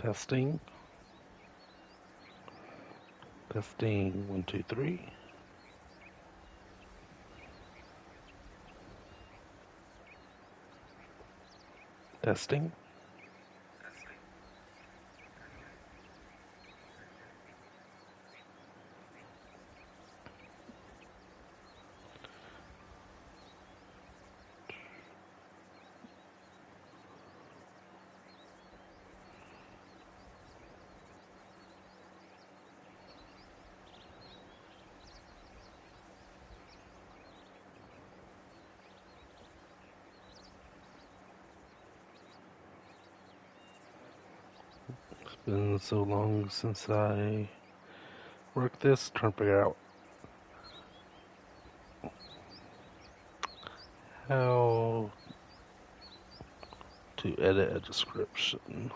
Testing. Testing. 1, 2, 3. Testing. It's been so long since I worked this, trying to figure out how to edit a description.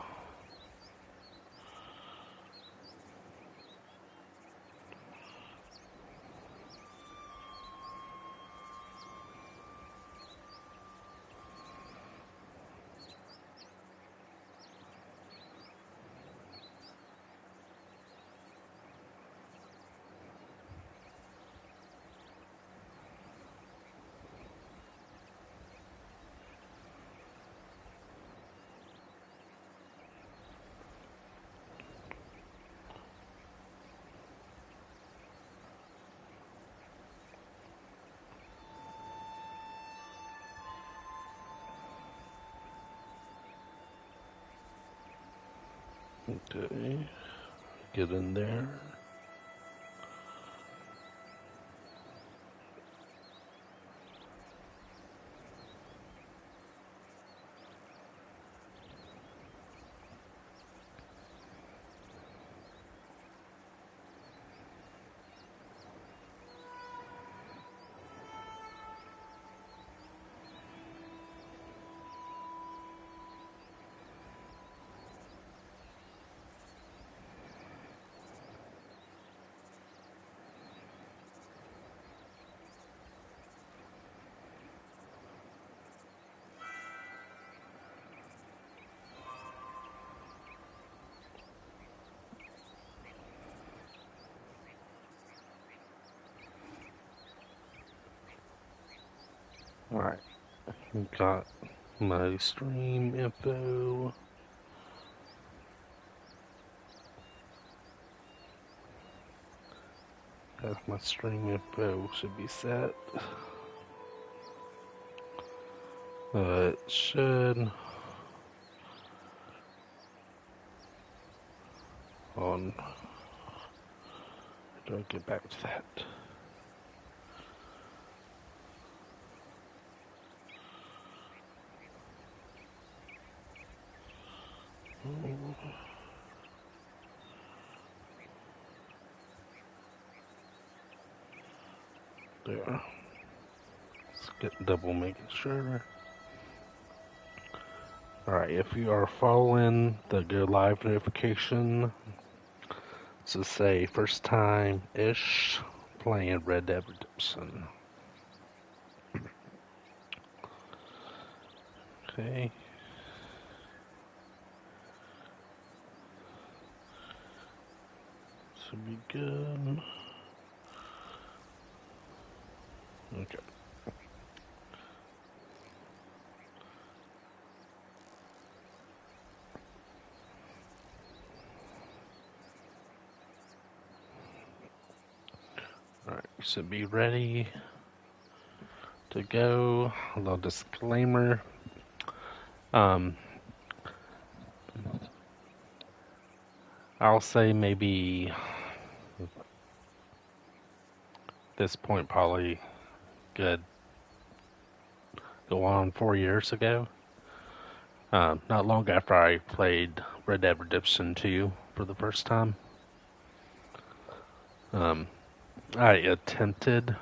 Okay, get in there. Alright, got my stream info. As my stream info should be set. It should. On. How do I get back to that? There. Let's get double making sure. Alright, if you are following the go live notification, to say first time ish playing Red Dead Redemption. Okay. Should be good. Okay. Alright, should be ready to go. A little disclaimer. I'll say maybe this point probably good go on 4 years ago. Not long after I played Red Dead Redemption 2 for the first time. I attempted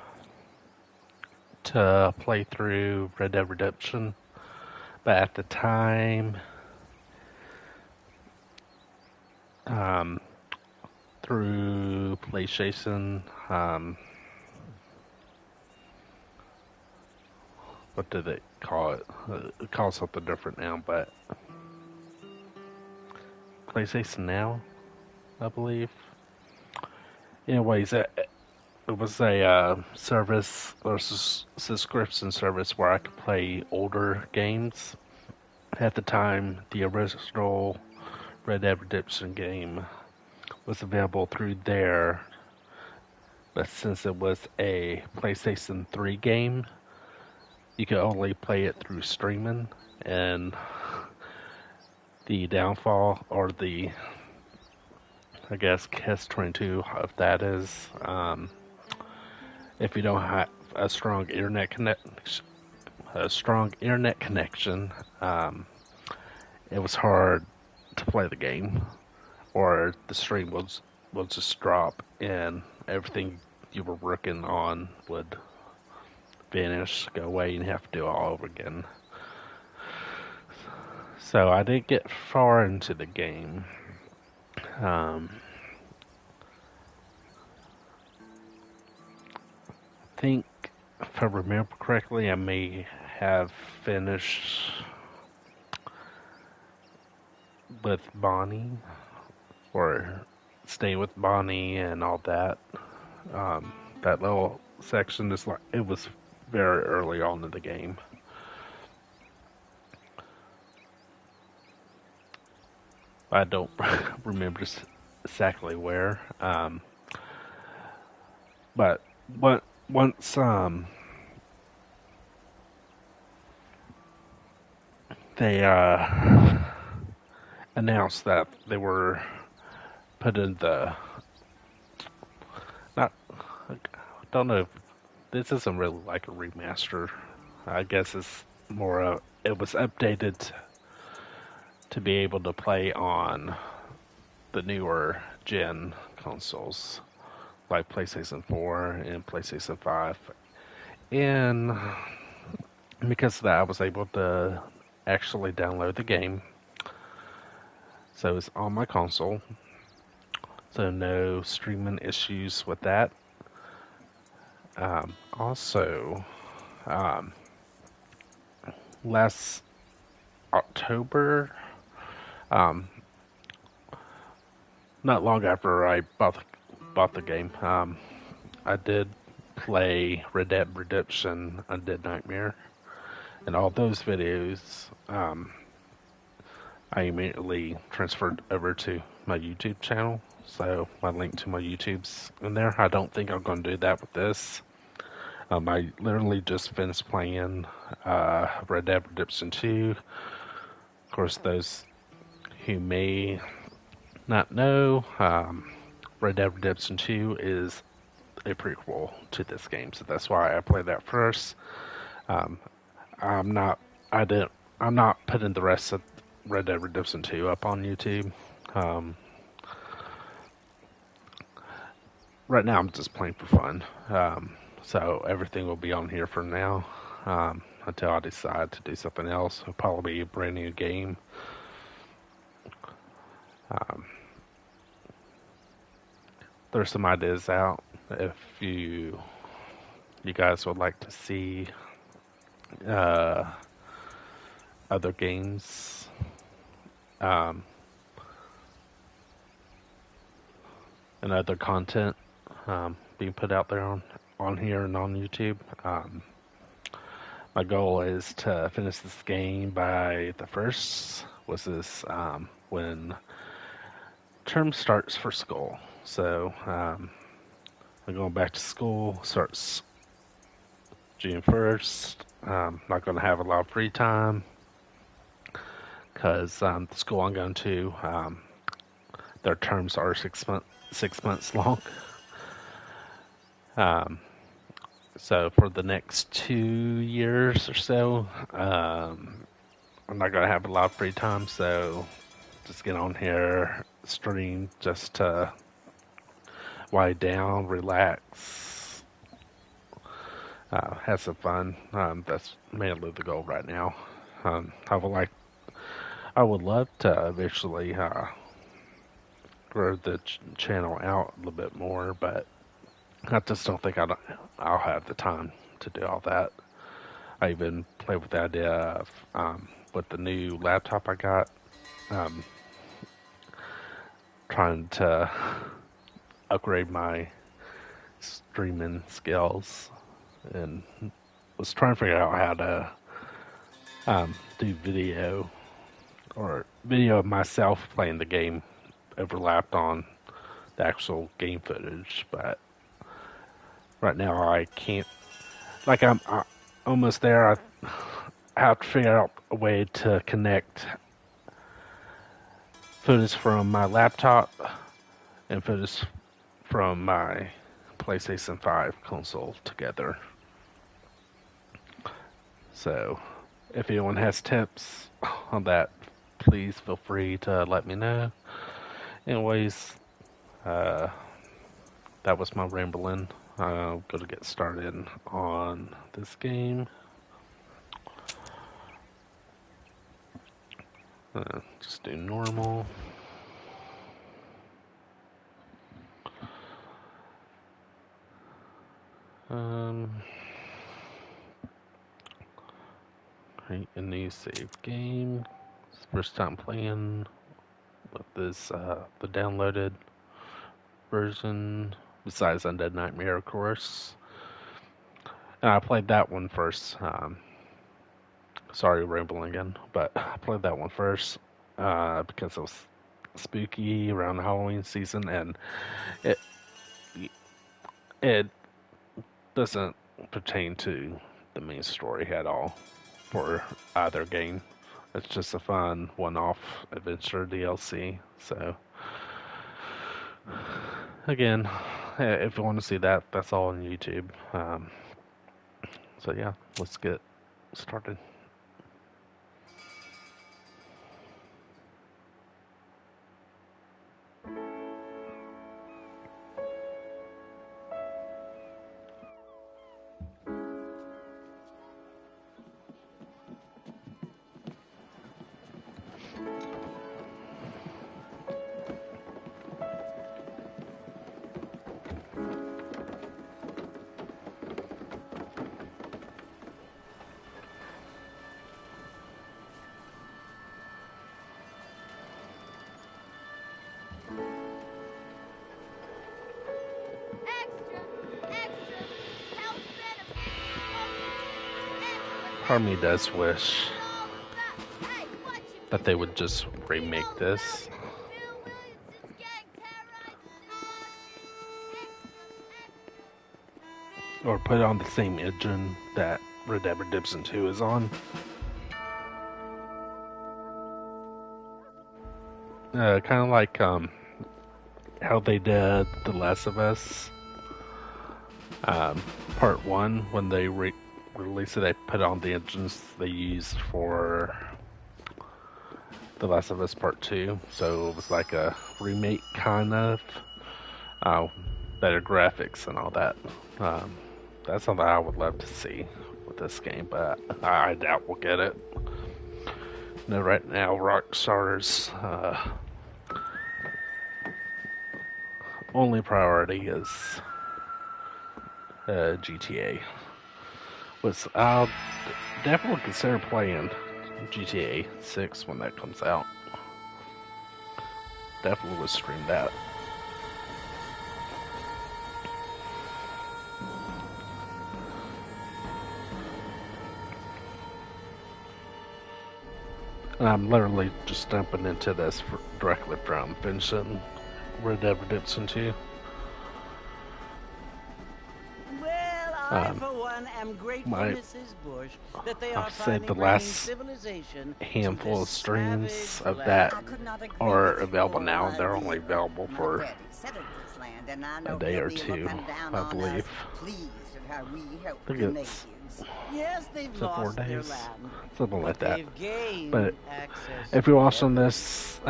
to play through Red Dead Redemption, but at the time, through PlayStation, what do they call it? It calls something different now, but PlayStation Now, I believe. Anyways, it was a service or subscription service where I could play older games. At the time, the original Red Dead Redemption game was available through there, but since it was a PlayStation 3 game, you could only play it through streaming. And the downfall, or the, I guess, catch-22 of that is, if you don't have a strong internet connection, it was hard to play the game, or the stream will just drop, and everything you were working on would vanish, go away, and you have to do it all over again. So I didn't get far into the game. I think, if I remember correctly, I may have finished with Bonnie, or stay with Bonnie and all that. That little section is like, it was very early on in the game. I don't remember exactly where. But once they announced that they were putting the, not, I don't know if this isn't really like a remaster. I guess it's more it was updated to be able to play on the newer gen consoles like PlayStation 4 and PlayStation 5. And because of that, I was able to actually download the game. So it's on my console. So no streaming issues with that. Also, last October, not long after I bought the game, I did play Red Dead Redemption Undead Nightmare, and all those videos, I immediately transferred over to my YouTube channel. So my link to my YouTube's in there. I don't think I'm going to do that with this. I literally just finished playing Red Dead Redemption 2. Of course, those who may not know, Red Dead Redemption 2 is a prequel to this game, so that's why I played that first. I'm not putting the rest of Red Dead Redemption 2 up on YouTube. Right now, I'm just playing for fun. So everything will be on here for now, until I decide to do something else. It'll probably be a brand new game. There's some ideas out. If you guys would like to see other games, and other content being put out there on here and on YouTube. My goal is to finish this game by the 1st, which is when term starts for school. So I'm going back to school, starts June 1st. Not going to have a lot of free time because the school I'm going to, their terms are 6 months long. So for the next 2 years or so, I'm not going to have a lot of free time, so just get on here, stream just to wind down, relax, have some fun. That's mainly the goal right now. I would love to eventually grow the channel out a little bit more, but I just don't think I'll have the time to do all that. I even played with the idea of, with the new laptop I got, trying to upgrade my streaming skills and was trying to figure out how to do video of myself playing the game overlapped on the actual game footage, but right now I can't. Like I'm almost there. I have to figure out a way to connect footage from my laptop and footage from my PlayStation 5 console together. So, if anyone has tips on that, please feel free to let me know. Anyways, that was my rambling. I'm going to get started on this game. Just do normal. Create a new save game. It's the first time playing with this, the downloaded version, besides Undead Nightmare, of course. And I played that one first. Sorry, rambling again, but I played that one first because it was spooky around the Halloween season, and it doesn't pertain to the main story at all for either game. It's just a fun one-off adventure DLC. So again, if you want to see that, that's all on YouTube. So yeah, let's get started. Part of me does wish that they would just remake this. Or put it on the same engine that Red Dead Redemption 2 is on. Kind of like how they did The Last of Us Part 1 when they released it. They put on the engines they used for The Last of Us Part 2, so it was like a remake kind of, better graphics and all that. That's something I would love to see with this game, but I doubt we'll get it. No, right now Rockstar's only priority is GTA. Which I'll definitely consider playing GTA 6 when that comes out. Definitely would stream that. And I'm literally just jumping into this directly from finishing Red Dead Redemption 2. I, for one, am grateful, Mrs. Bush, that they are saved the last handful of streams of that are available now. They're only available for a day or two, I believe. I think it's yes, they've 4 days, something like but that. But if you're watching this,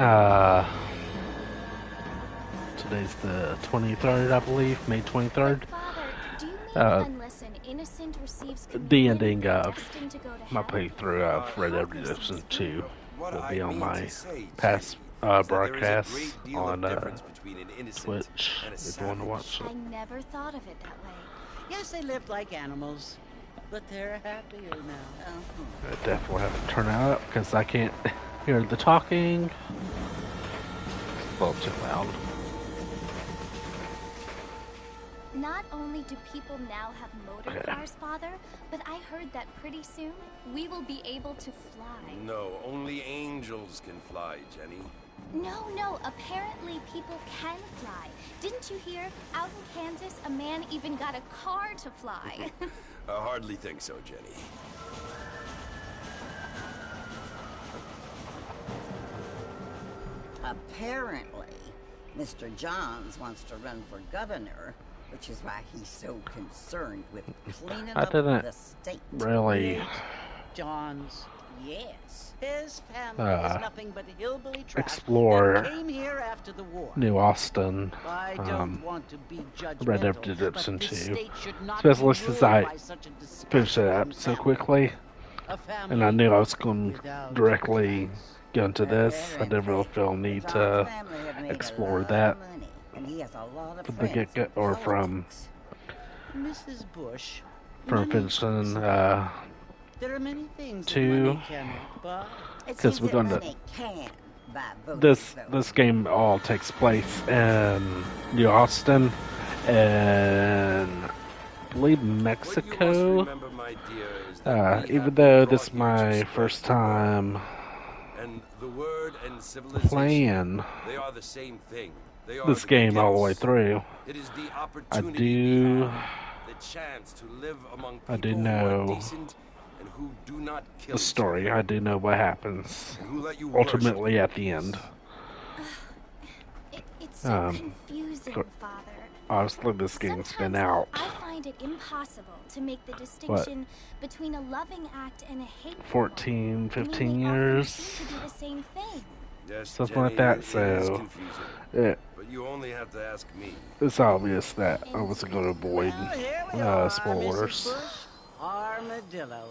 today's the 23rd, I believe, May 23rd. The ending of my playthrough of Red Dead Redemption 2 will be on my past broadcasts on Twitch if you want to watch it. I never thought of it that way. Yes, they lived like animals, but they're happier now. I definitely have to turn it up because I can't hear the talking. a little too loud. Not only do people now have motor cars, Father, but I heard that pretty soon we will be able to fly. No, only angels can fly, Jenny. No, apparently people can fly. Didn't you hear? Out in Kansas, a man even got a car to fly. I hardly think so, Jenny. Apparently, Mr. Johns wants to run for governor, which is why he's so concerned with cleaning up the state. Really Johns, yes. His family is nothing but hillbilly trash explore that came here after the war. New Austin, I don't want to be judgmental, Red Dead Redemption 2, especially since I finished it up so quickly, and I knew I was going to directly go into this. I didn't really feel a need to explore that from the get-go, or from Mrs. Bush, finishing there are many things 2, because we're going to this game all takes place in New Austin and I believe Mexico. Even though this is my first time playing this game all the way through, I do know the story. I do know what happens ultimately at the end. It's so confusing, Father. Obviously, this game's been out. I find it impossible to make the distinction between a loving act and a hateful 14, 15 years, to do the same thing. Yes, something Jenny, like that. it So but you only have to ask me. It's obvious that I wasn't going to avoid spoilers. Armadillo.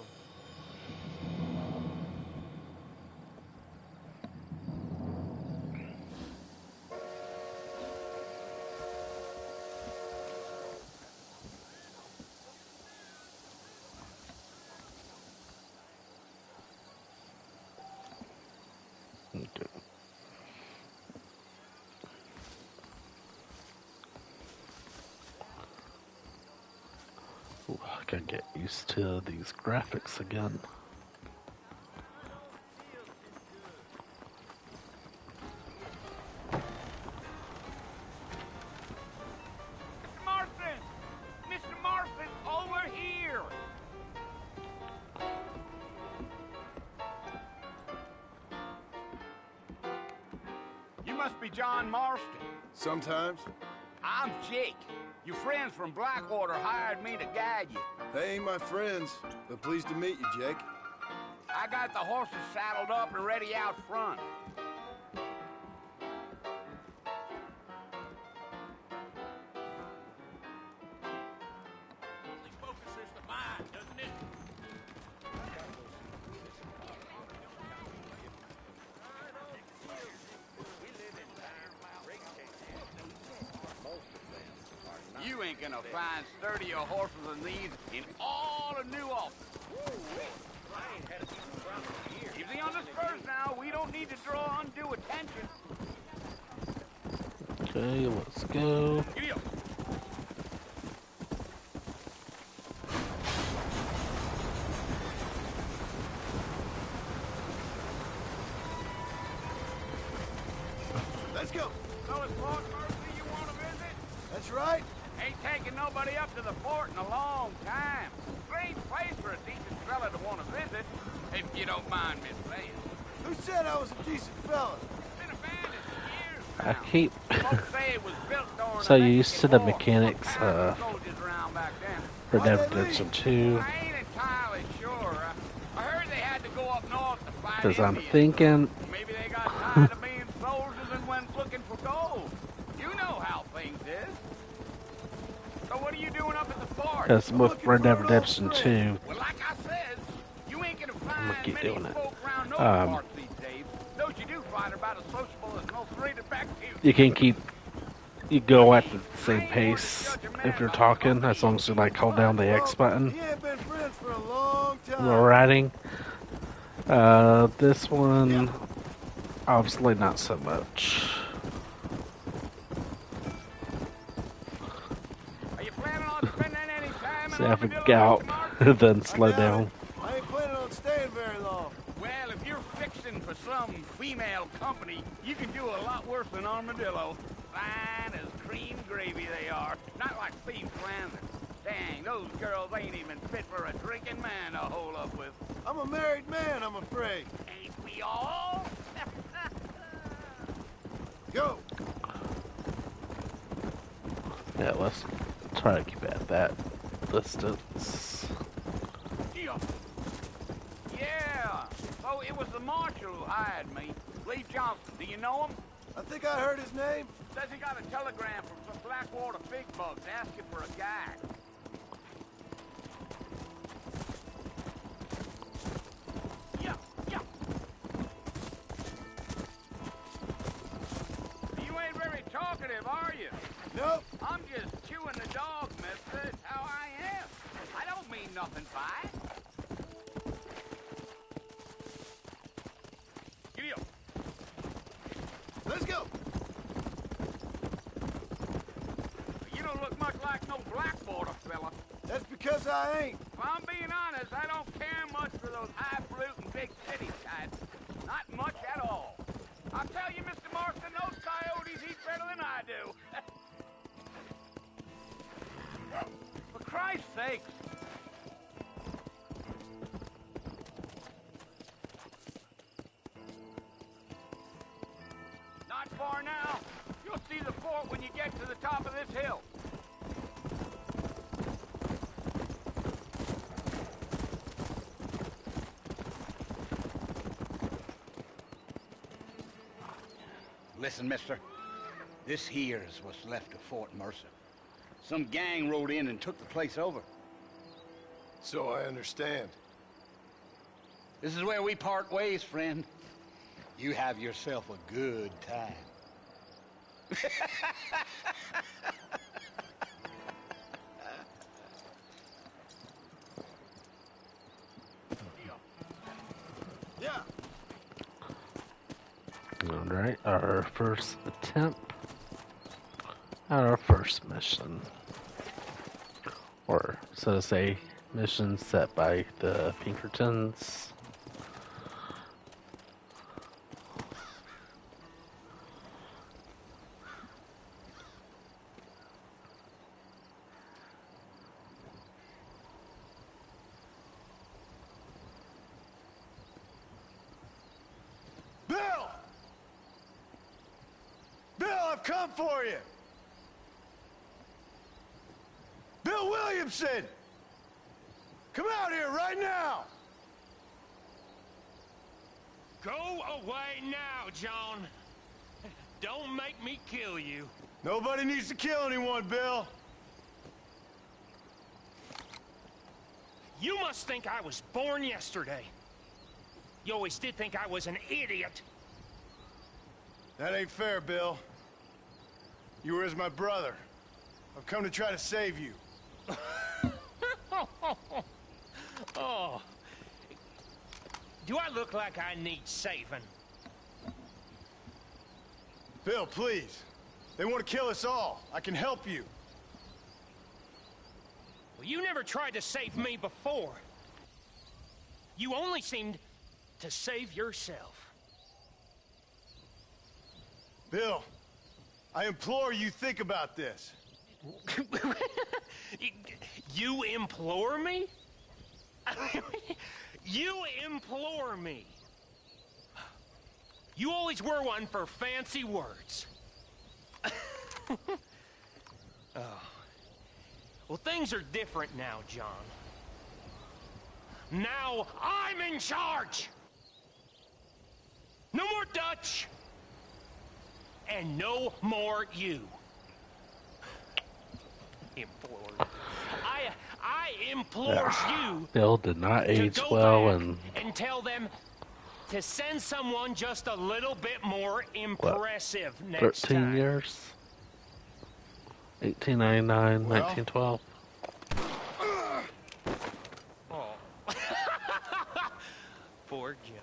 Okay. Ooh, I gotta get used to these graphics again. Mr. Marston, over here! You must be John Marston. Sometimes. I'm Jake. Your friends from Blackwater hired me to guide you. They ain't my friends, but pleased to meet you, Jake. I got the horses saddled up and ready out front. Only focuses the mind, doesn't it? You ain't gonna find sturdier horses than these in all of New Austin. Easy on the spurs now. We don't need to draw undue attention. Okay, let's go. Giddy up. Let's go. So it's Fort Mercy you want to visit? That's right. Ain't taking nobody up to the fort in a long time. Strange place for a decent fella to want to visit, if you don't mind me saying. Who said I was a decent fella? It's been abandoned for years I now. keep Folks say it was built during so the used to the Mexican War. mechanics What kind of soldiers around back then? for Dead Redemption 2, I ain't entirely sure. I heard they had to go up north to fight because I'm Indians. thinking Maybe they got tired of being soldiers and went looking for gold. You know how things is. So what are you doing up at the fort? because with Red Dead Redemption 2, Well, like I said, you ain't gonna find keep many doing it. folk around no parts these days. Those you do find are about as sociable as most straight back to you can you go at the same pace if you're talking, as long as you like hold down the X button We ain't been friends for a long time. while riding. This one, obviously not so much. have a gout, then slow down. I ain't planning on staying very long. Well, if you're fixing for some female company, you can do a lot worse than Armadillo. Fine as cream gravy they are. Not like Steve Flanders. Dang, those girls ain't even fit for a drinking man to hole up with. I'm a married man, I'm afraid. Ain't we all? Go! Yeah, let's try to keep it at that distance. Yeah. Oh, it was the marshal who hired me. Lee Johnson. Do you know him? I think I heard his name. Says he got a telegram from some Blackwater big bugs asking for a guy. Yeah. You ain't very talkative, are you? Nope. I'm just chewing the dog, mister. It's how I am. I don't mean nothing by it. Giddy up. Let's go. You don't look much like no Blackwater fella. That's because I ain't. If I'm being honest, I don't care much for those highfalutin big city types. Not much at all. I'll tell you, Mr. Marston, those coyotes eat better than I do. For Christ's sakes. Not far now. You'll see the fort when you get to the top of this hill. Listen, mister. This here's what's left of Fort Mercer. Some gang rode in and took the place over. So I understand. This is where we part ways, friend. You have yourself a good time. Yeah. Alright, our first attempt at our first mission. Or, so to say, mission set by the Pinkertons. Bill! Bill, I've come for you! Bill Williamson! Come out here right now! Go away now, John. Don't make me kill you. Nobody needs to kill anyone, Bill. You must think I was born yesterday. You always did think I was an idiot. That ain't fair, Bill. You were as my brother. I've come to try to save you. Oh. Do I look like I need saving? Bill, please. They want to kill us all. I can help you. Well, you never tried to save me before. You only seemed to save yourself. Bill, I implore you think about this. You implore me? You implore me. You always were one for fancy words. Oh. Well, things are different now, John. Now I'm in charge! No more Dutch! And no more you. Implore. I implore you. Bill did not age well, and tell them to send someone just a little bit more impressive next 13 time. years? 1899, Well. 1912. Oh. Poor John.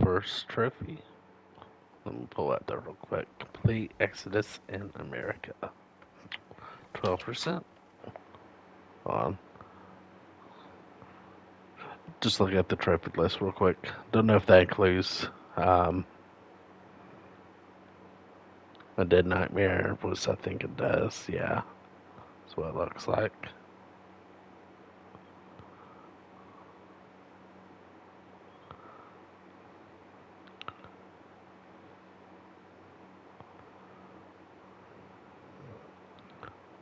First trophy. Let me pull that there real quick. Complete Exodus in America. 12%. Hold on. Just look at the trophy list real quick. Don't know if that includes A Dead Nightmare, which I think it does. Yeah, that's what it looks like.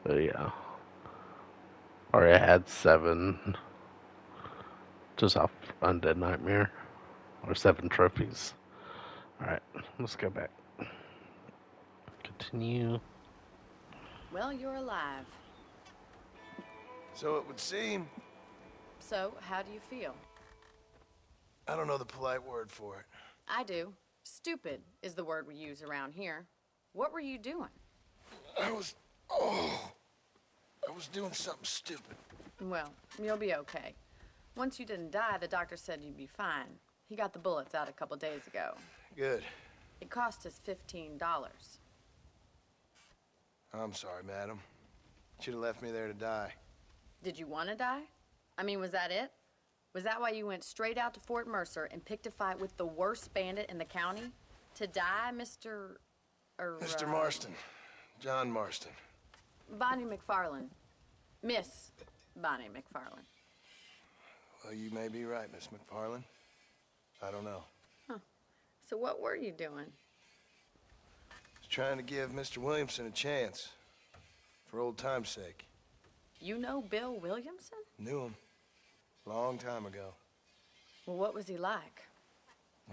But yeah, already had 7 just off Undead Nightmare, or 7 trophies. Alright, let's go back. Continue. Well, you're alive. So it would seem. So, how do you feel? I don't know the polite word for it. I do. Stupid is the word we use around here. What were you doing? I was doing something stupid. Well, you'll be okay. Once you didn't die, the doctor said you'd be fine. He got the bullets out a couple days ago. Good. It cost us $15. I'm sorry, madam. Should have left me there to die. Did you want to die? I mean, was that it? Was that why you went straight out to Fort Mercer and picked a fight with the worst bandit in the county? To die, Mr. Mr. Marston. John Marston. Bonnie McFarlane. Miss Bonnie McFarlane. Well, you may be right, Miss McFarlane. I don't know. Huh. So what were you doing? Just trying to give Mr. Williamson a chance. For old time's sake. You know Bill Williamson? Knew him. Long time ago. Well, what was he like?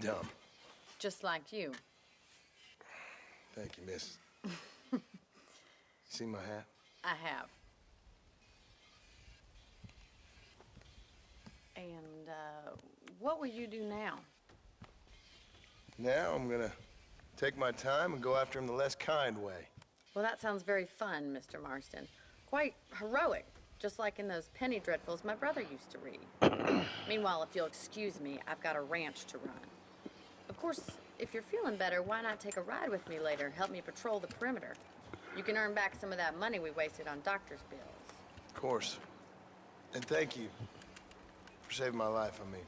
Dumb. Just like you. Thank you, miss. See my hat? I have. And, what will you do now? Now I'm gonna take my time and go after him the less kind way. Well, that sounds very fun, Mr. Marston. Quite heroic, just like in those penny dreadfuls my brother used to read. Meanwhile, if you'll excuse me, I've got a ranch to run. Of course, if you're feeling better, why not take a ride with me later? Help me patrol the perimeter. You can earn back some of that money we wasted on doctor's bills. Of course. And thank you for saving my life, I mean.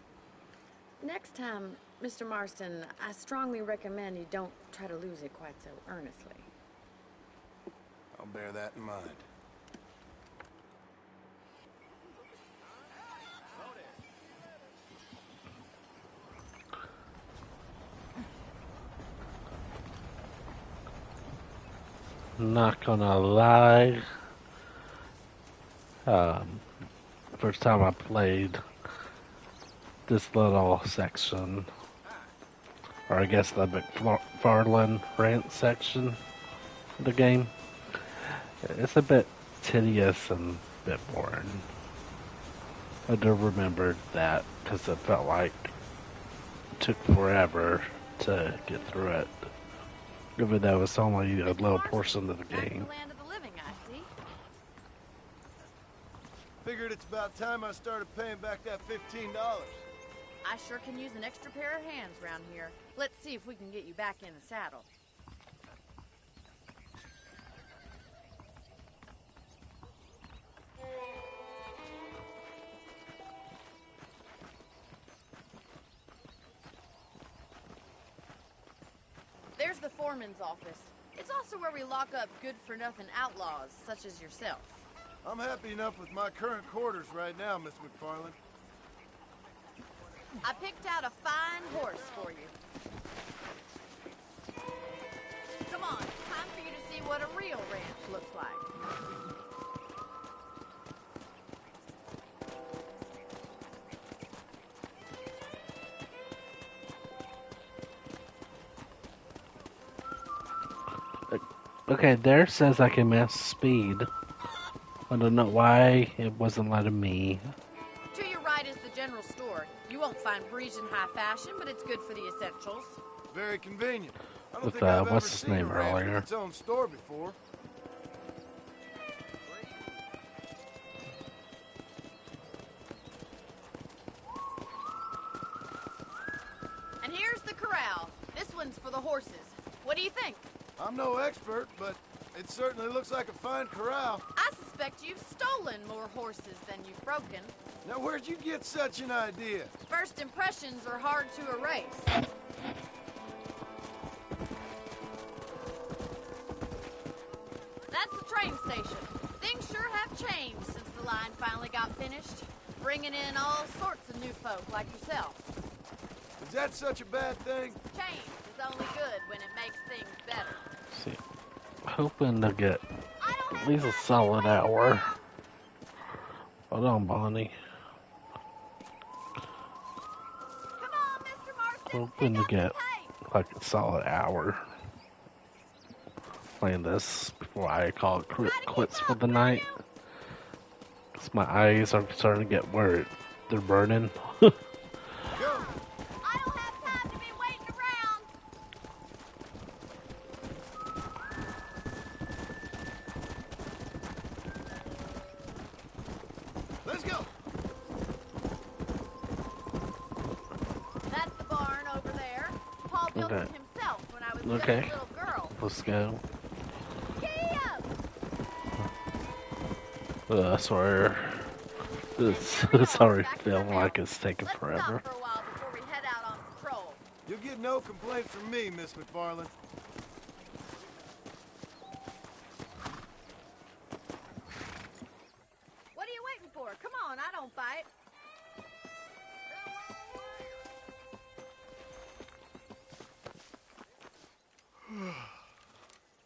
Next time, Mr. Marston, I strongly recommend you don't try to lose it quite so earnestly. I'll bear that in mind. Not gonna lie. First time I played this little section, or I guess the McFarlane Ranch section of the game, it's a bit tedious and a bit boring. I do remember that because it felt like it took forever to get through it. Even though it's only a little portion of the game. Land of the living, I see. Figured it's about time I started paying back that $15. I sure can use an extra pair of hands around here. Let's see if we can get you back in the saddle. There's the foreman's office. It's also where we lock up good-for-nothing outlaws, such as yourself. I'm happy enough with my current quarters right now, Miss McFarlane. I picked out a fine horse for you. Come on, time for you to see what a real ranch looks like. Okay, there says I can match speed. I don't know why it wasn't letting me. To your right is the general store. You won't find Parisian high fashion, but it's good for the essentials. Very convenient. I don't With, think I've ever what's his seen name a ranch with earlier? its own store before. And corral. This one's for the horses. What do you think? I'm no expert, but it certainly looks like a fine corral. I suspect you've stolen more horses than you've broken. Now, where'd you get such an idea? First impressions are hard to erase. That's the train station. Things sure have changed since the line finally got finished. Bringing in all sorts of new folk like yourself. Is that such a bad thing? Change is only good when it makes things better. See, hoping to get at least a solid hour. Hold on, Bonnie. Come on, Mr. Marston. Hoping to get like a solid hour playing this before I call it quits for the night. Cause my eyes are starting to get where they're burning. I don't have time to be waiting around. Let's go. That's the barn over there. Paul built it himself when I was just Okay. a little girl. Let's go. Giddy up! I swear, it's already feeling like it's taking Let's forever. stop for a while before we head out on patrol. You'll get no complaint from me, Miss McFarland. What are you waiting for? Come on, I don't bite.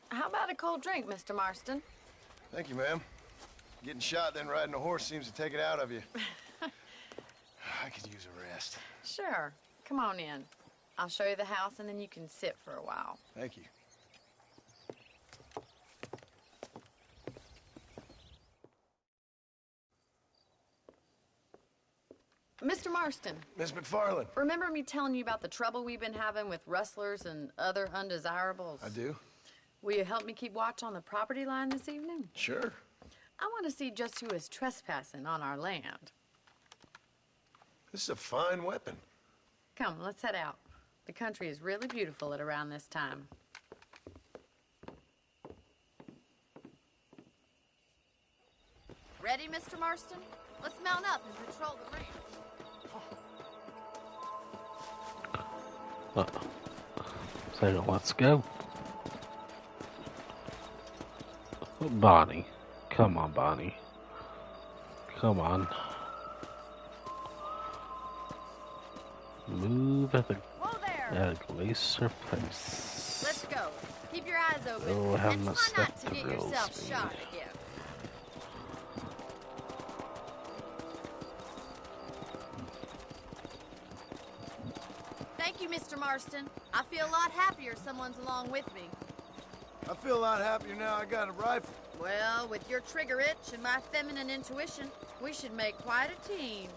How about a cold drink, Mr. Marston? Thank you, ma'am. Getting shot, then riding a horse seems to take it out of you. I could use a rest. Sure. Come on in. I'll show you the house, and then you can sit for a while. Thank you. Mr. Marston, Miss McFarland. remember me telling you about the trouble we've been having with rustlers and other undesirables? I do? Will you help me keep watch on the property line this evening? Sure. I want to see just who is trespassing on our land. This is a fine weapon. Come, let's head out. The country is really beautiful at around this time. Ready, Mr. Marston? Let's mount up and patrol the ranch. So let's go. Bonnie. Come on, Bonnie. Come on. Move at a glacier pace. Let's go. Keep your eyes open. Oh, have and my try step not to to get real yourself speed. shot again. Thank you, Mr. Marston. I feel a lot happier someone's along with me. I feel a lot happier now I got a rifle. Well, with your trigger itch and my feminine intuition, we should make quite a team.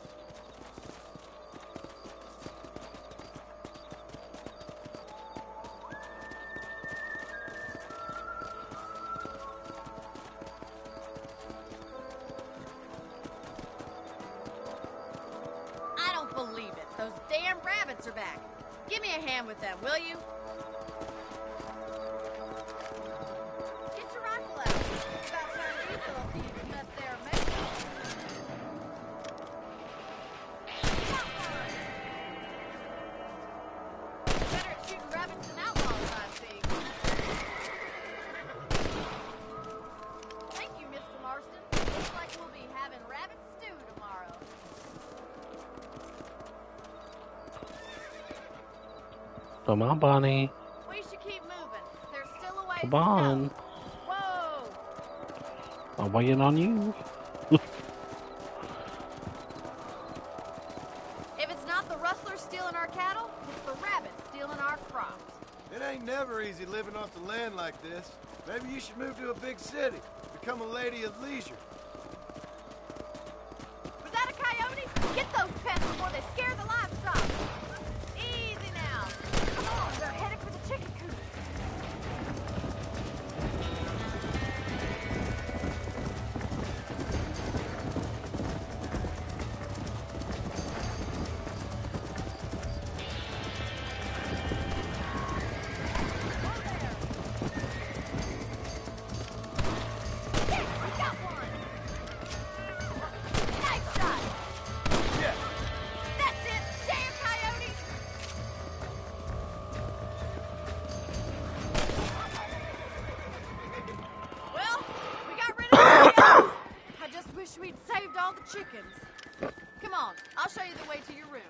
I don't believe it. Those damn rabbits are back. Give me a hand with them, will you? Get your rifle out. It's about time these little thieves met their mate. Better at shooting rabbits than outlaws, I see. Thank you, Mr. Marston. Looks like we'll be having rabbit stew tomorrow. Come on, Bonnie. We should keep moving. There's still a ways Come to on. go. Whoa! I'm waiting on you. If it's not the rustlers stealing our cattle, it's the rabbits stealing our crops. It ain't never easy living off the land like this. Maybe you should move to a big city. Become a lady of leisure. Was that a coyote? Get those pets before they scare the livestock. Easy now. Come on, they're headed for the chicken coop. seconds. Come on, I'll show you the way to your room.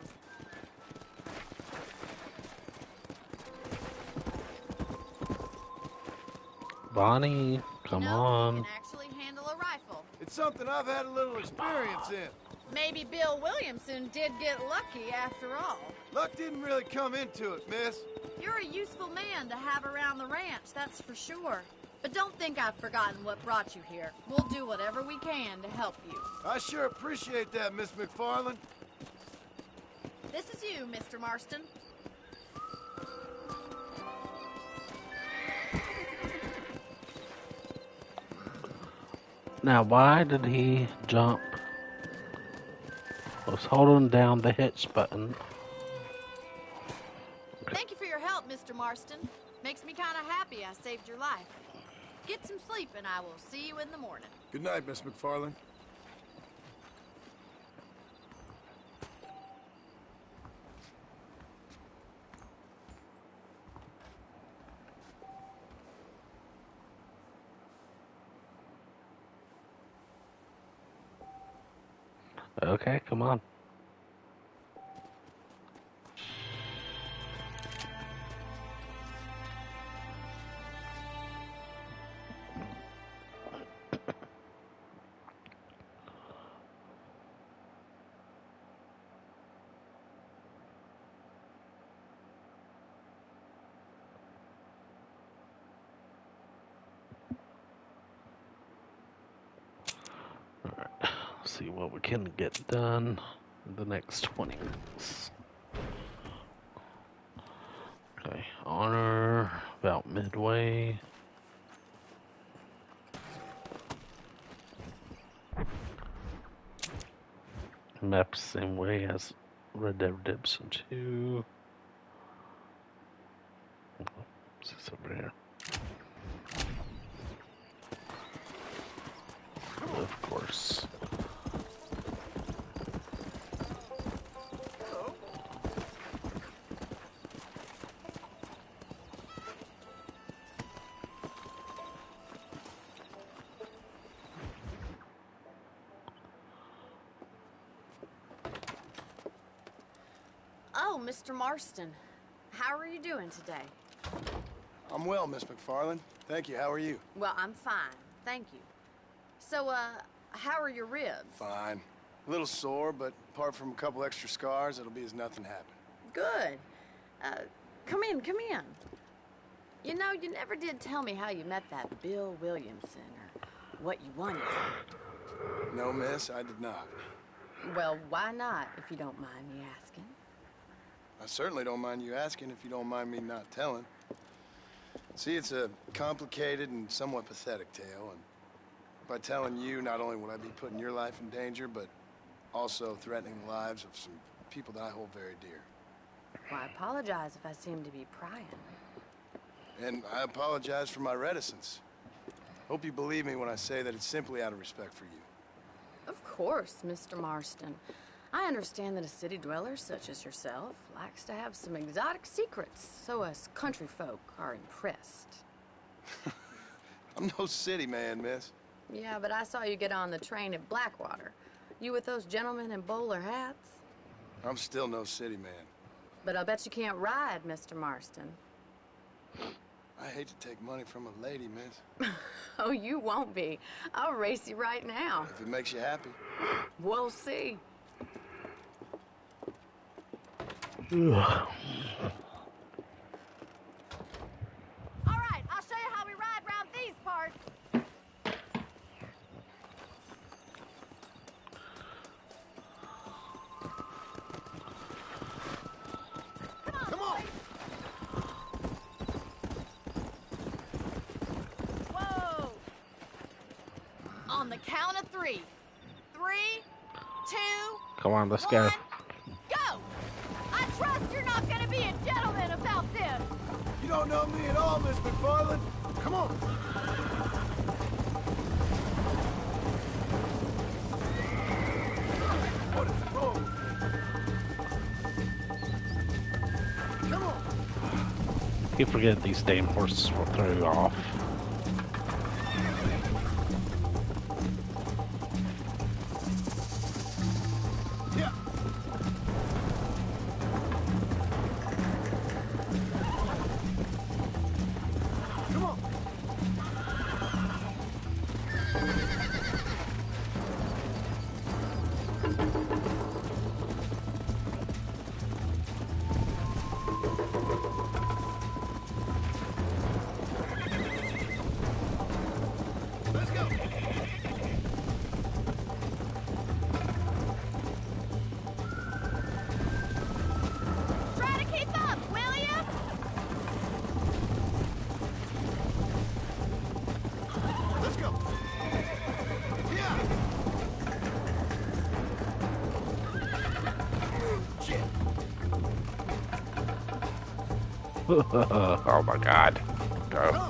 Bonnie, come on. You can actually handle a rifle. It's something I've had a little experience in. Maybe Bill Williamson did get lucky after all. Luck didn't really come into it, miss. You're a useful man to have around the ranch, that's for sure. But don't think I've forgotten what brought you here. We'll do whatever we can to help you. I sure appreciate that, Miss McFarland. This is you, Mr. Marston. Now, why did he jump? I was holding down the hitch button. Thank you for your help, Mr. Marston. Makes me kind of happy I saved your life. Get some sleep and I will see you in the morning. Good night, Miss McFarland. Okay, come on. See what we can get done in the next 20 minutes. Okay, honor about midway. Map the same way as Red Dead Redemption 2. What's this over here? Of course. Oh, Mr. Marston. How are you doing today? I'm well, Miss McFarland. Thank you. How are you? Well, I'm fine. Thank you. So, how are your ribs? Fine. A little sore, but apart from a couple extra scars, it'll be as nothing happened. Good. Come in, come in. You know, you never did tell me how you met that Bill Williamson or what you wanted. No, miss, I did not. Well, why not, if you don't mind me asking? I certainly don't mind you asking if you don't mind me not telling. See, it's a complicated and somewhat pathetic tale, and by telling you, not only would I be putting your life in danger, but also threatening the lives of some people that I hold very dear. Well, I apologize if I seem to be prying. And I apologize for my reticence. Hope you believe me when I say that it's simply out of respect for you. Of course, Mr. Marston. I understand that a city dweller such as yourself likes to have some exotic secrets, so us country folk are impressed. I'm no city man, miss. Yeah, but I saw you get on the train at Blackwater. You with those gentlemen in bowler hats? I'm still no city man. But I'll bet you can't ride, Mr. Marston. I hate to take money from a lady, miss. Oh, you won't be. I'll race you right now. If it makes you happy. We'll see. All right, I'll show you how we ride around these parts. Come on. Whoa. On the count of 3. 3, 2, Come on, let's 1, go. go! I trust you're not gonna be a gentleman about this! You don't know me at all, Miss McFarland. Come on. What is wrong? Come on. You forget these damn horses will throw you off. Oh my god. Go.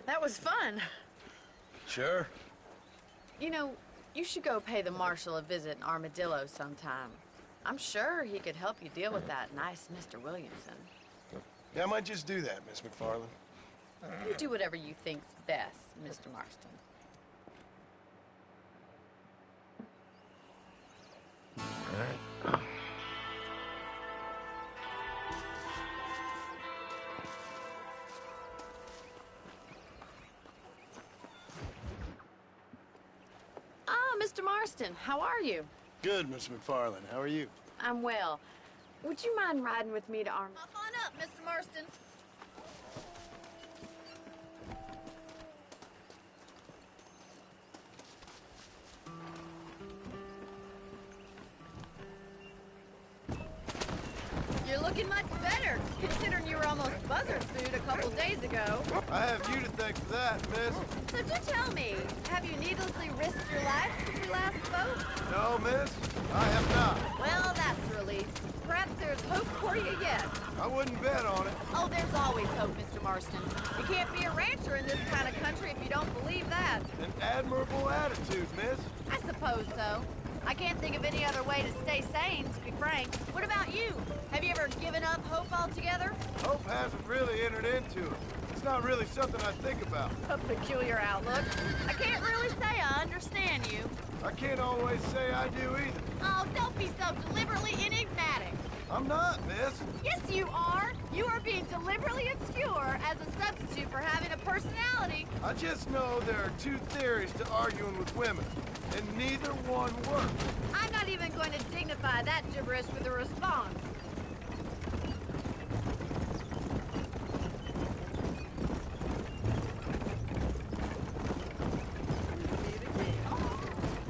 That was fun. Sure. You know, you should go pay the Marshal a visit in Armadillo sometime. I'm sure he could help you deal with that nice Mr. Williamson. Yeah, I might just do that, Miss McFarland. You do whatever you think's best, Mr. Marston. All right. Mr. Marston, how are you? Good, Miss McFarland. How are you? I'm well. Would you mind riding with me to Armadillo? Hop on up, Mr. Marston. You're looking much better, considering you were almost buzzard food a couple days ago. I have you to thank for that, miss. So do tell me, have you needlessly risked your life since we last spoke? No, miss, I have not. Well, that's a relief. Perhaps there's hope for you yet. I wouldn't bet on it. Oh, there's always hope, Mr. Marston. You can't be a rancher in this kind of country if you don't believe that. An admirable attitude, miss. I suppose so. I can't think of any other way to stay sane, to be frank. What about you? Have you ever given up hope altogether? Hope hasn't really entered into it. It's not really something I think about. A peculiar outlook. I can't really say I understand you. I can't always say I do either. Oh, don't be so deliberately enigmatic. I'm not, miss. Yes, you are. You are being deliberately obscure as a substitute for having a personality. I just know there are two theories to arguing with women, and neither one works. I'm not even going to dignify that gibberish with a response.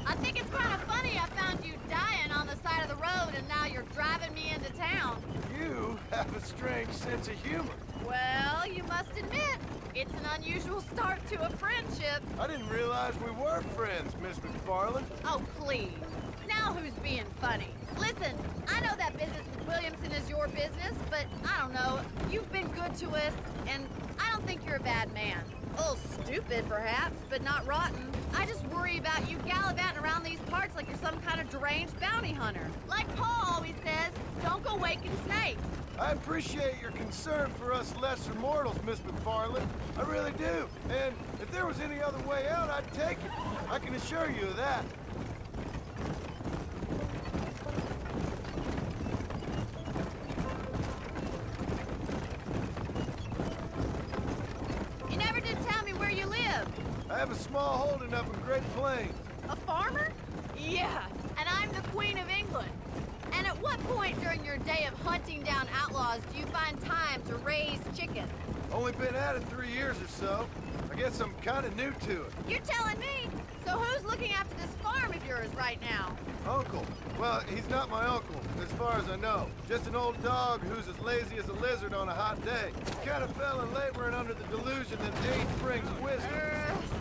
I think it's kind of funny I found you dying on the side of the road and now you're driving me into town. You have a strange sense of humor. Well, you must admit, it's an unusual start to a friendship. I didn't realize we were friends, Miss McFarland. Oh, please. Now who's being funny? Listen, I know that business with Williamson is your business, but I don't know. You've been good to us, and I don't think you're a bad man. A little stupid, perhaps, but not rotten. I just worry about you gallivanting around these parts like you're some kind of deranged bounty hunter. Like Paul always says, don't go waking snakes. I appreciate your concern for us lesser mortals, Miss McFarland. I really do. And if there was any other way out, I'd take it. I can assure you of that. You never did tell me where you live. I have a small holding up in Great Plains. A farmer? Yeah, and I'm the Queen of England. And at what point during your day of hunting down outlaws Claus do you find time to raise chickens? Only been at it 3 years or so. I guess I'm kind of new to it. You're telling me? So who's looking after this farm of yours right now? Uncle. Well, he's not my uncle, as far as I know. Just an old dog who's as lazy as a lizard on a hot day. Kind of fell in laboring under the delusion that age brings wisdom.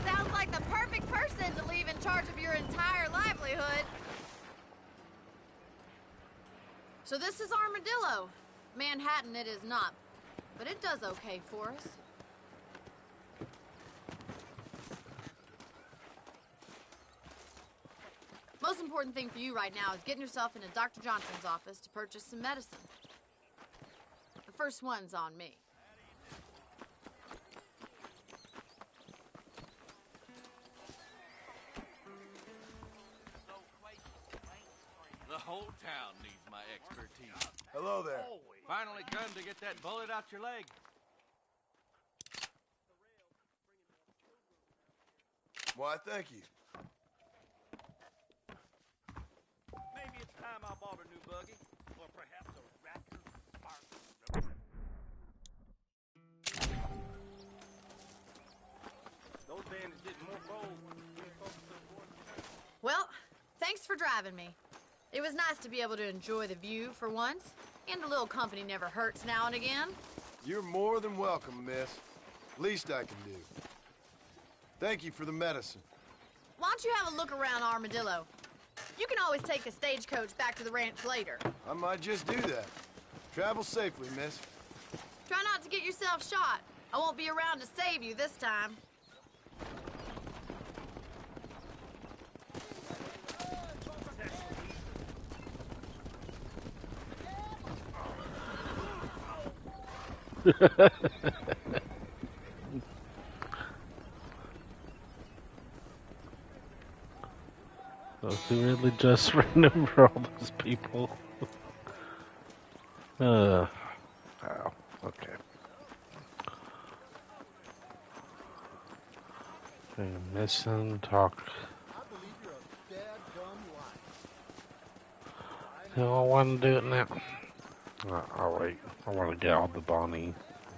Sounds like the perfect person to leave in charge of your entire livelihood. So this is Armadillo. Manhattan it is not, but it does okay for us. Most important thing for you right now is getting yourself into Dr. Johnson's office to purchase some medicine. The first one's on me. The whole town needs my expertise. Hello there. Finally come to get that bullet out your leg. Why, thank you. Maybe it's time I bought a new buggy, or perhaps a Raptor Spark. Those bandits did more gold. Well, thanks for driving me. It was nice to be able to enjoy the view for once, and a little company never hurts now and again. You're more than welcome, miss. Least I can do. Thank you for the medicine. Why don't you have a look around Armadillo? You can always take a stagecoach back to the ranch later. I might just do that. Travel safely, miss. Try not to get yourself shot. I won't be around to save you this time. So he really just ran over all those people. Wow, okay. Okay, mission, talk. No, I want to do it now. I'll wait. I want to get all the Bonnie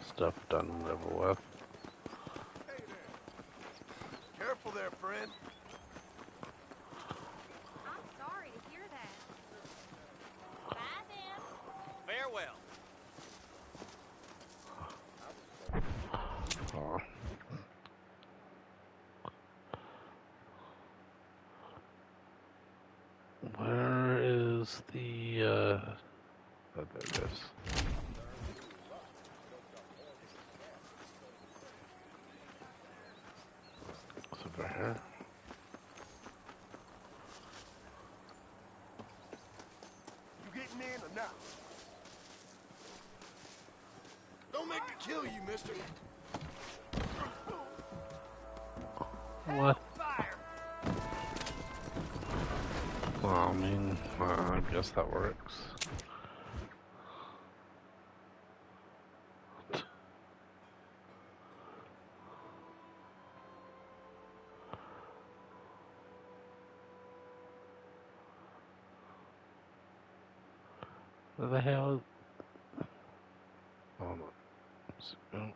stuff done and over with. Careful there, friend. I'm sorry to hear that. Bye, then. Farewell. Oh. Where is the, oh, there it is. It's over here. You getting in or not? Don't make me kill you, mister. What? Well, I mean, I guess that works. Where the hell? Hold on.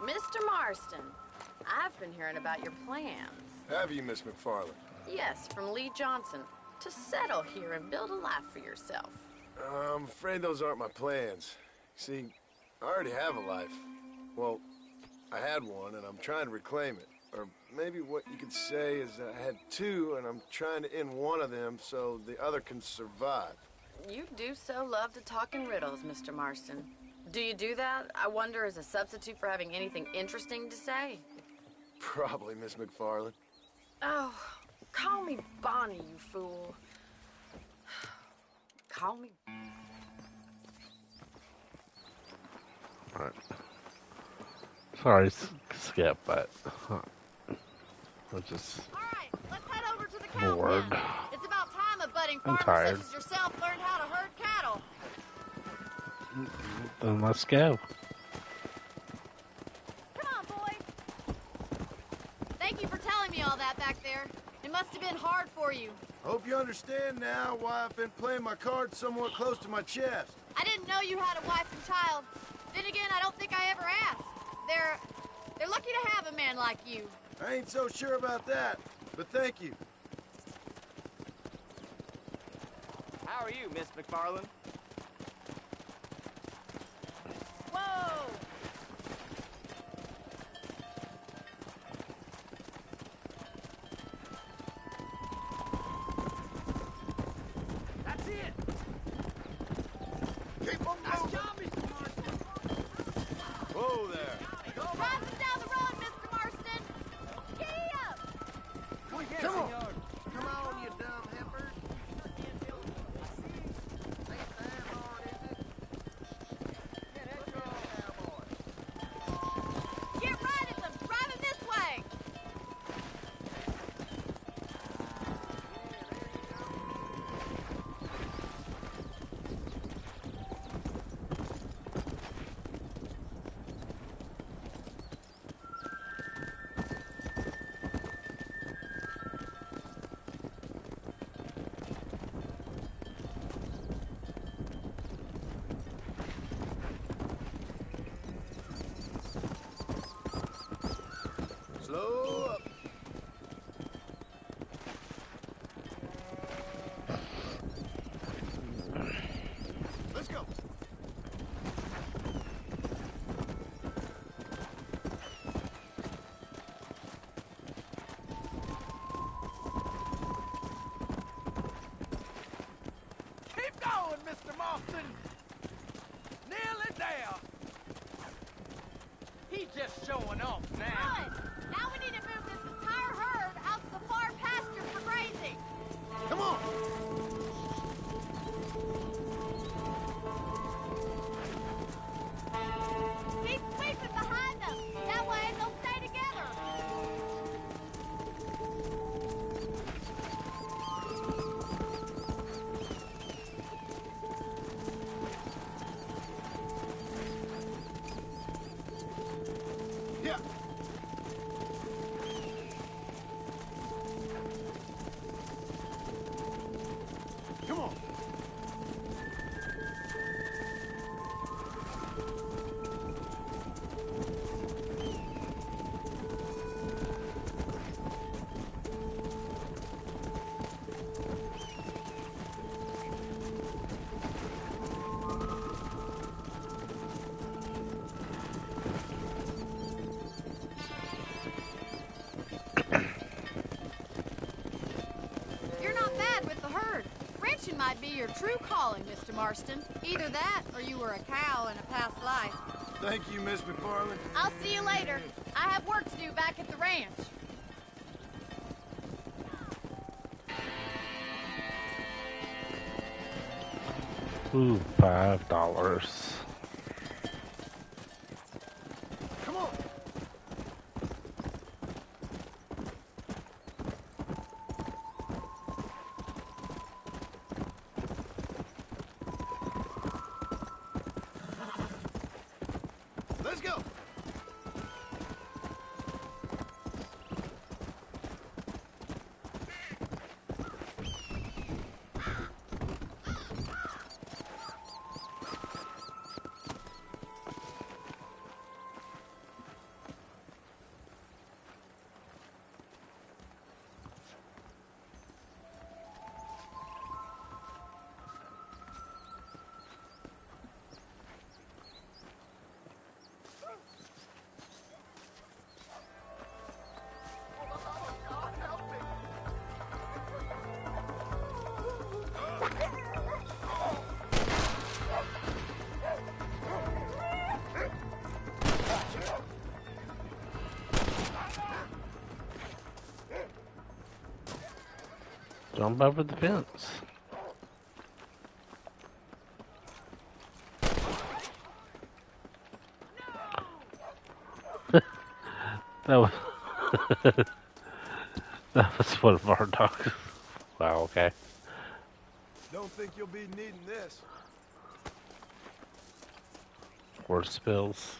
Mr. Marston, I've been hearing about your plans. Have you, Miss McFarland? Yes, from Lee Johnson. To settle here and build a life for yourself. I'm afraid those aren't my plans. See, I already have a life. Well, I had one, and I'm trying to reclaim it. Or maybe what you could say is that I had two, and I'm trying to end one of them so the other can survive. You do so love to talk in riddles, Mr. Marston. Do you do that, I wonder, as a substitute for having anything interesting to say? Probably, Miss McFarland. Oh, call me Bonnie, you fool. Call me... Alright. Sorry, Skip, but... I'm just... Alright, let's head over to the bored. cow pen. It's about time a budding I'm farmer tired. such as yourself learned how to herd cattle. Then let's go. Come on, boy. Thank you for telling me all that back there. It must have been hard for you. Hope you understand now why I've been playing my cards somewhat close to my chest. I didn't know you had a wife and child. Then again, I don't think I ever asked. They're lucky to have a man like you. I ain't so sure about that, but thank you. How are you, Miss McFarland? Whoa! That's it. Keep on Nice moving. job, Mr. Marston. Whoa there. Drive them down the road, Mr. Marston! Giddy up! Come on. Come on, you dumb heifers. Get right at them! Drive them this way! Slow up. Let's go. Keep going, Mr. Marston. Nearly there. He's just showing off now. Good! Now we need to move this entire herd out to the far pasture for grazing. Come on. Keep sweeping behind them. That way they'll stay together. Yeah. Come on. You're not bad with the herd. Ranching might be your true calling, Mr. Marston. Either that, or you were a cow in a past life. Thank you, Miss McFarland. I'll see you later. I have work to do back at the ranch. Ooh, $5. Come on. Let's go. Jump over the fence. That was that was one of our dogs. Wow, okay. Don't think you'll be needing this. Horse spills.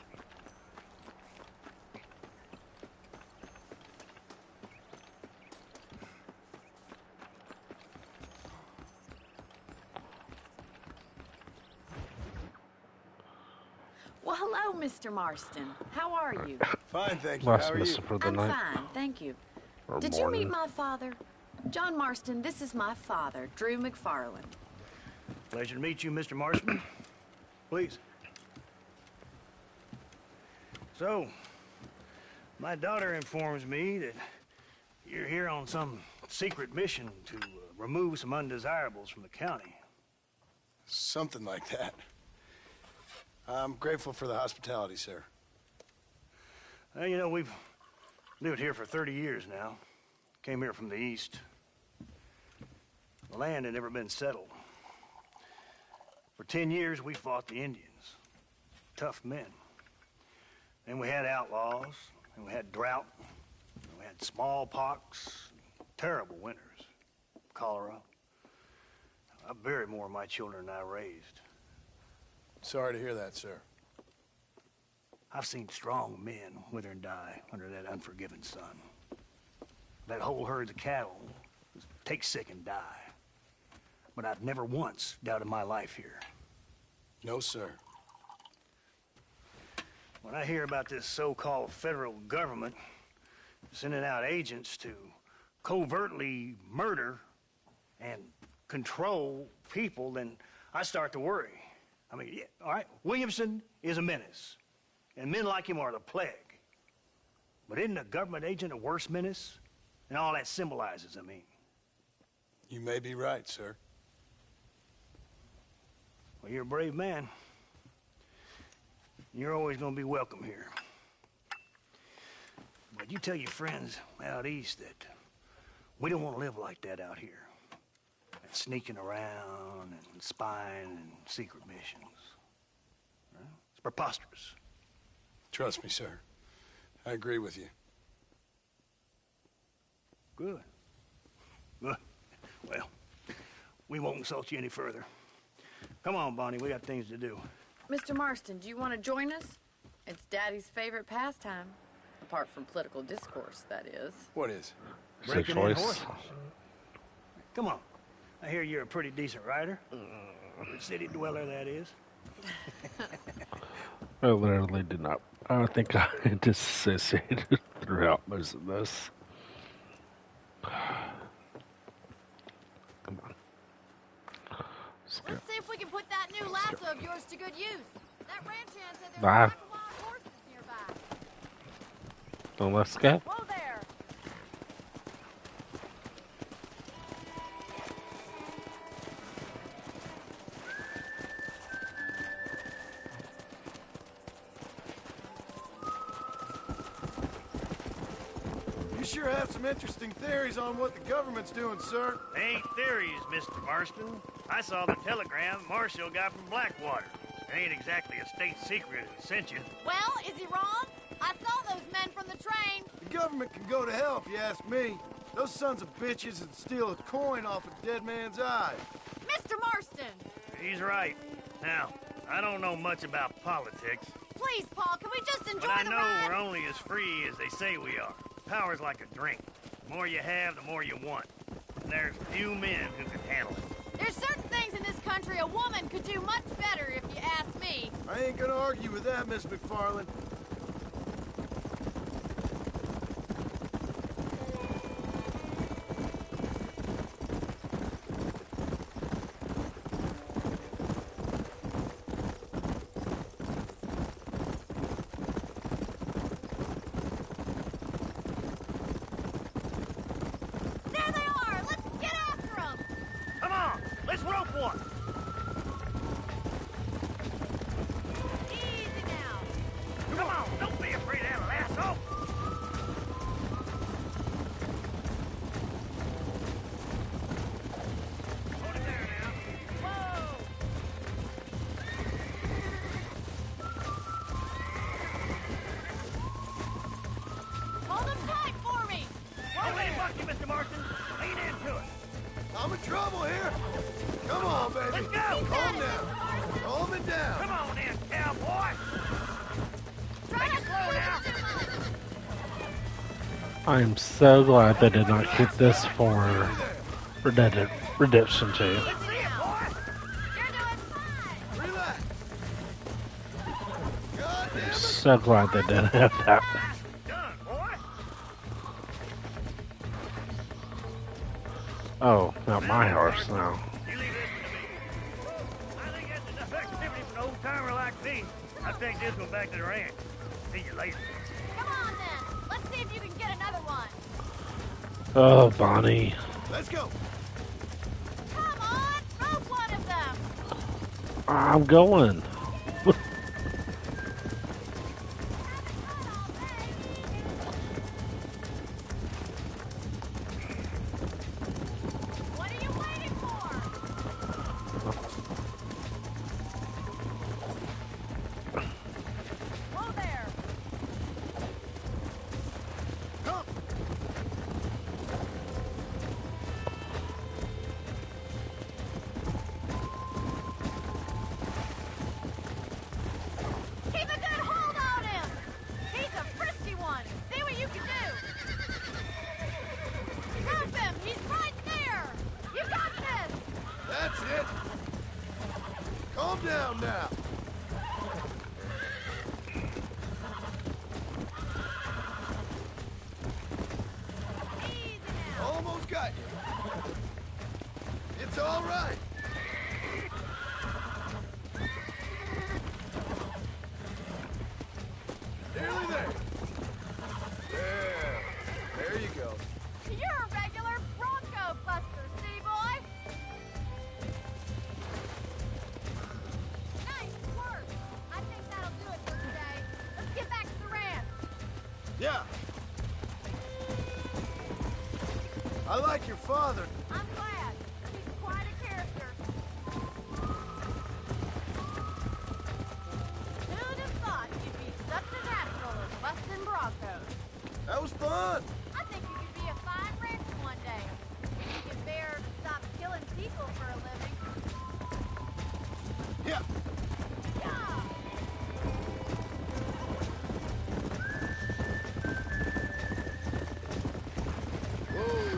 Well, hello, Mr. Marston. How are you? Fine, thank you. Last How are mister you? for the I'm night. fine, thank you. Or Did morning. you meet my father? John Marston, this is my father, Drew McFarland. Pleasure to meet you, Mr. Marston. Please. So, my daughter informs me that you're here on some secret mission to remove some undesirables from the county. Something like that. I'm grateful for the hospitality, sir. Well, you know, we've lived here for 30 years now. Came here from the east. The land had never been settled. For 10 years, we fought the Indians. Tough men. Then we had outlaws, and we had drought, and we had smallpox, terrible winters, cholera. I buried more of my children than I raised. Sorry to hear that, sir. I've seen strong men wither and die under that unforgiving sun. That whole herds of cattle just take sick and die. But I've never once doubted my life here. No, sir. When I hear about this so-called federal government sending out agents to covertly murder and control people, then I start to worry. I mean, yeah, all right, Williamson is a menace, and men like him are the plague. But isn't a government agent a worse menace? And all that symbolizes, I mean. You may be right, sir. Well, you're a brave man. You're always gonna be welcome here. But you tell your friends out east that we don't want to live like that out here. And sneaking around and spying and secret missions. Right? It's preposterous. Trust me, sir. I agree with you. Good. Good. Well, we won't insult you any further. Come on, Bonnie, we got things to do. Mr. Marston, do you want to join us? It's Daddy's favorite pastime. Apart from political discourse, that is. What is? It's a Breaking in choice. horses. Come on. I hear you're a pretty decent rider. Good city dweller, that is. I literally did not. I think I disassociated throughout most of this. Come on. Let's see if we can put that new lasso of yours to good use. That ranch hand said there Bye. were lots of wild horses nearby. Well, let's go. Whoa there! You sure have some interesting theories on what the government's doing, sir. They ain't theories, Mr. Marston. I saw the telegram Marshall got from Blackwater. It ain't exactly a state secret that sent you. Well, is he wrong? I saw those men from the train. The government can go to hell if you ask me. Those sons of bitches would steal a coin off a dead man's eye. Mr. Marston! He's right. Now, I don't know much about politics, Please, Paul, can we just enjoy but I the know ride? we're only as free as they say we are. Power's like a drink. The more you have, the more you want. And there's few men who can handle it. There's certain things in this country a woman could do much better, if you ask me. I ain't gonna argue with that, Miss McFarland. There they are! Let's get after them! Come on, let's rope one. Easy now. Come Let's go! Calm down. Calm it down. Come on in, cowboy! Take it slow now! I am so glad they did not keep this for Red Dead Redemption 2. Let's see it, boy! You're doing fine. Relax. God damn I'm it. so glad they didn't have that. Done, boy! Oh, not my horse now. You leave this to me. I think that's enough activity for an old-timer like me. I'll take this one back to the ranch. See you later. Come on then. Let's see if you can get another one. Oh, Bonnie. Let's go. Come on, rope one of them. I'm going. What are you waiting for? Whoa there. Come. Keep a good hold on him. He's a frisky one. See what you can do. Rope him. He's right there. You got this. That's it. Calm down now. Easy now. Almost got you. It's all right. Nearly there. There you go. You're a regular Bronco buster, city boy. Nice work. I think that'll do it for today. Let's get back to the ranch. Yeah. I like your father. I'm glad. He's quite a character. Who'd have thought you'd be such a natural at busting Broncos? That was fun. I think you could be a fine rancher one day. If you can bear to stop killing people for a living. Yeah. Yeah! Whoa.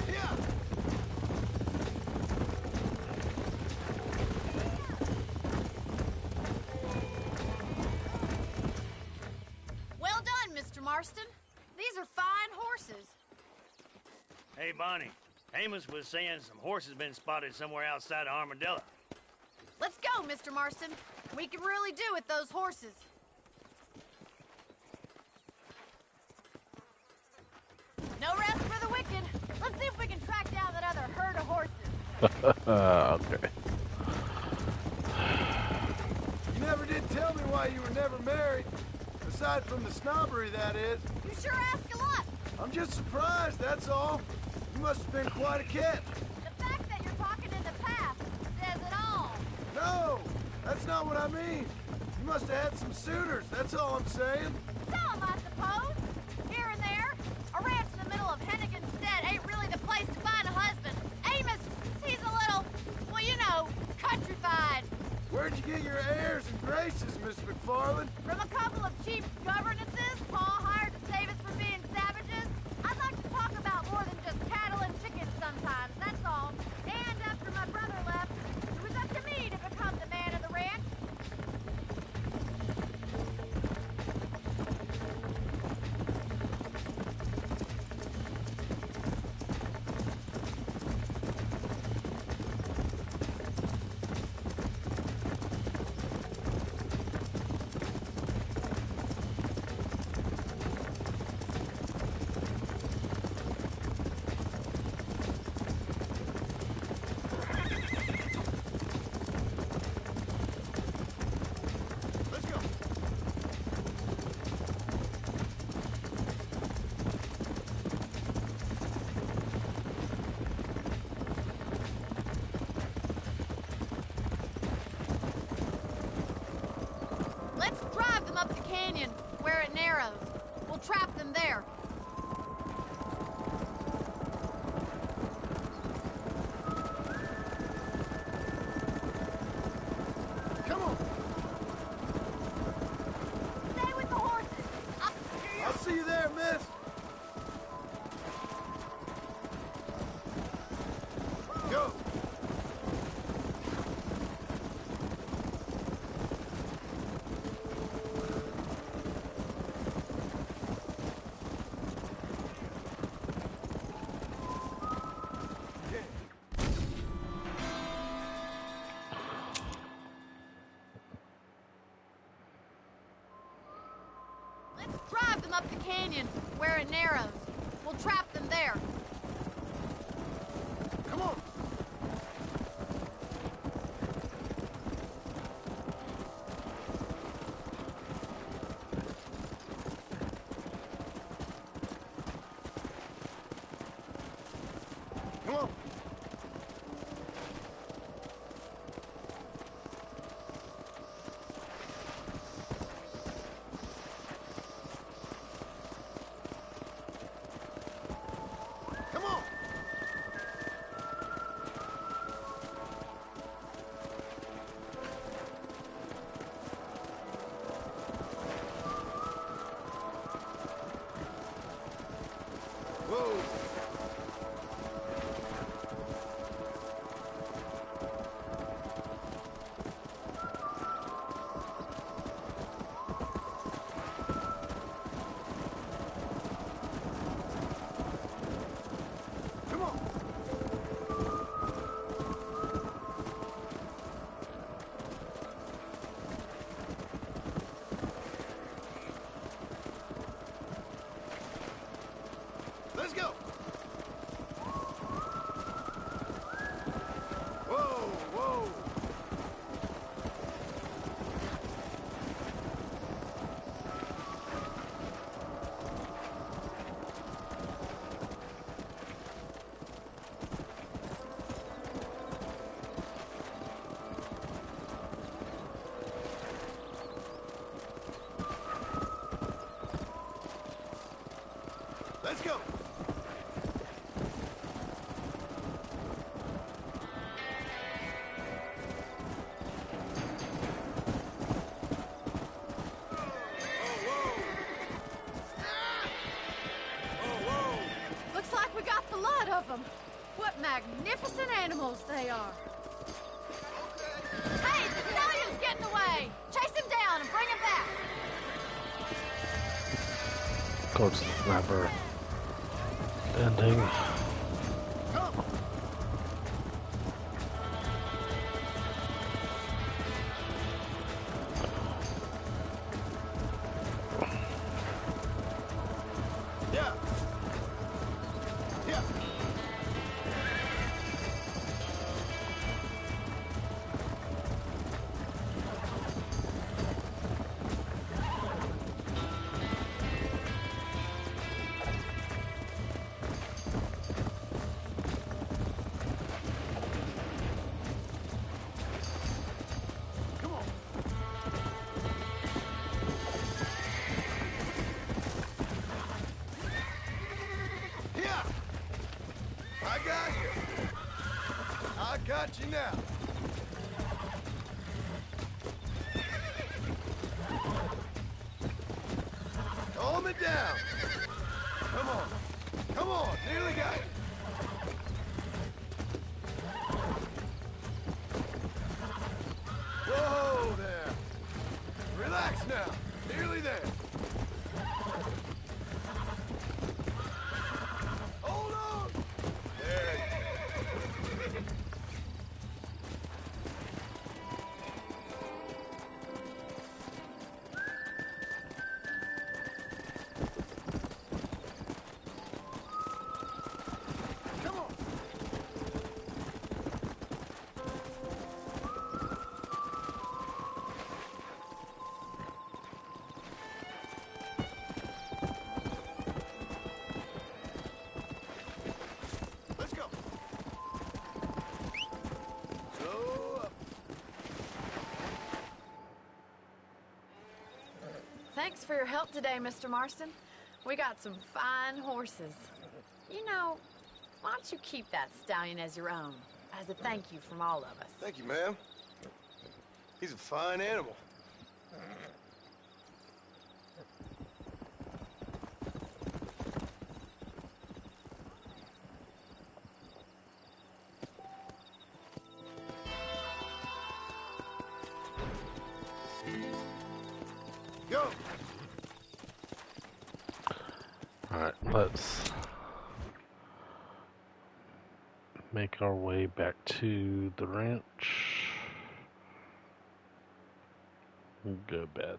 Yeah. Well done, Mr. Marston. These are fine horses. Hey, Bonnie. Amos was saying some horses been spotted somewhere outside of Armadillo. Let's go, Mr. Marston. We can really do with those horses. No rest for the wicked. Let's see if we can track down that other herd of horses. Okay. You never did tell me why you were never married. Aside from the snobbery, that is. You sure ask a lot. I'm just surprised, that's all. You must have been quite a catch. The fact that you're talking in the past says it all. No, that's not what I mean. You must have had some suitors, that's all I'm saying. Some, I suppose. Here and there. A ranch in the middle of Hennigan's Stead ain't really the place to find a husband. Amos, he's a little, well, you know, countrified. Where'd you get your airs and graces, Miss McFarland? From a couple of cheap governesses Pa hired to save us from being savages. I'd like to talk about more than just cattle and chickens sometimes, that's all. And after my brother left, it was up to me to become the man of the ranch. Let's drive them up the canyon where it narrows. We'll trap them there. Come on. Stay with the horses. I'll see you there, miss. Go. Let's drive them up the canyon where it narrows. We'll trap them there. Come on. Come on. Come on. Whoa. Come on. Let's go. Whoa, whoa. Let's go. Looks like we got the lot of them. What magnificent animals they are. Hey, the stallion's getting away. Chase him down and bring him back. Of course, it's never ending. Yeah. Yeah. Come on. Yeah. I got you. I got you now. Calm it down. Come on. Come on. Nearly got it. Whoa there. Relax now. Nearly there. Hold on. There you go. Come on. Thanks for your help today, Mr. Marston. We got some fine horses. You know, why don't you keep that stallion as your own, as a thank you from all of us? Thank you, ma'am. He's a fine animal. Go. All right, let's make our way back to the ranch. Go to bed.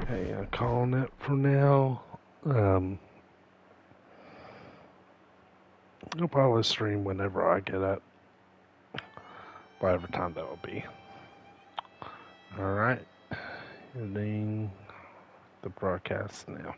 Okay, I'm calling it for now. I'll probably stream whenever I get it, whatever time that will be. Alright, ending the broadcast now.